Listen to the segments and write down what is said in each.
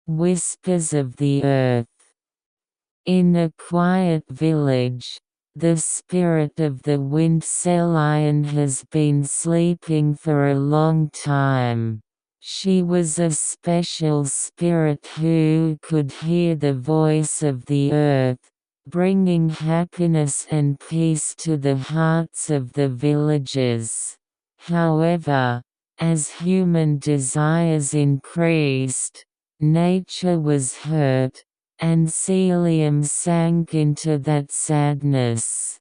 Whispers of the Earth. In a quiet village, the spirit of the wind Selian has been sleeping for a long time. She was a special spirit who could hear the voice of the earth, bringing happiness and peace to the hearts of the villagers. However, as human desires increased, nature was hurt, and Celium sank into that sadness.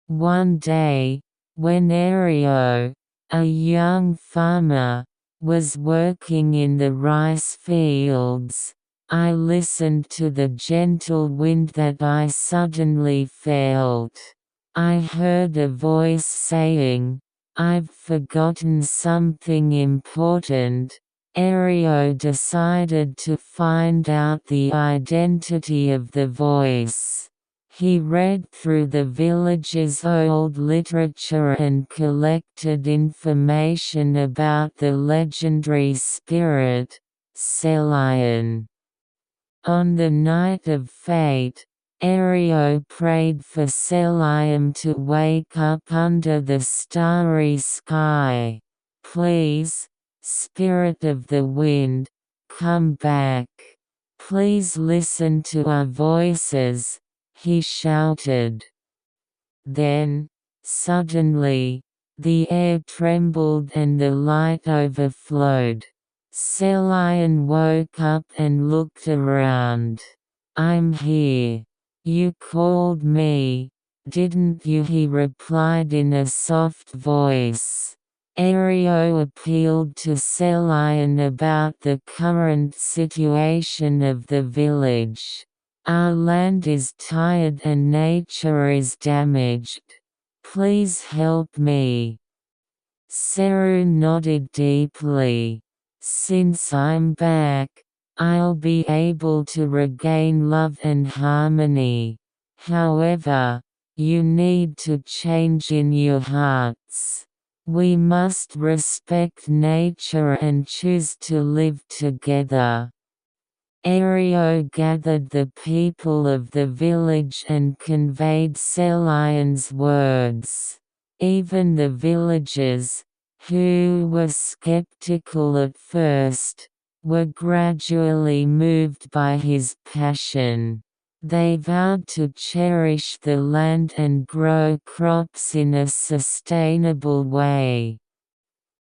One day, when Ario, a young farmer, was working in the rice fields, I listened to the gentle wind that I suddenly felt. I heard a voice saying, "I've forgotten something important." Ario decided to find out the identity of the voice. He read through the village's old literature and collected information about the legendary spirit, Selian. On the night of fate, Ario prayed for Selium to wake up under the starry sky. "Please, Spirit of the wind, come back. Please listen to our voices," he shouted. Then, suddenly, the air trembled and the light overflowed. Selian woke up and looked around. "I'm here. You called me, didn't you?" he replied in a soft voice. Ario appealed to Selian about the current situation of the village. "Our land is tired and nature is damaged. Please help me." Seru nodded deeply. "Since I'm back, I'll be able to regain love and harmony. However, you need to change in your hearts. We must respect nature and choose to live together." Ario gathered the people of the village and conveyed Selian's words. Even the villagers, who were skeptical at first, were gradually moved by his passion. They vowed to cherish the land and grow crops in a sustainable way.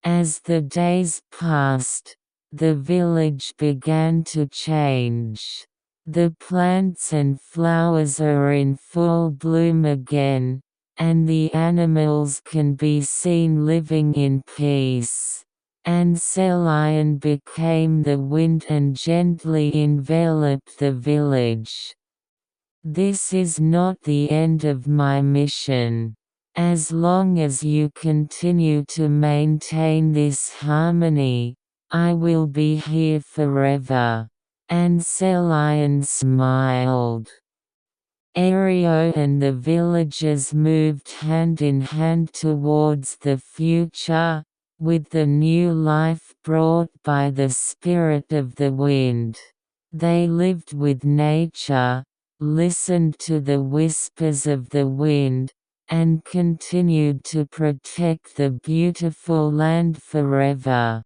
As the days passed, the village began to change. The plants and flowers are in full bloom again, and the animals can be seen living in peace. And Selian became the wind and gently enveloped the village. "This is not the end of my mission. As long as you continue to maintain this harmony, I will be here forever." And Selian smiled. Ario and the villagers moved hand in hand towards the future, with the new life brought by the spirit of the wind. They lived with nature, listened to the whispers of the wind, and continued to protect the beautiful land forever.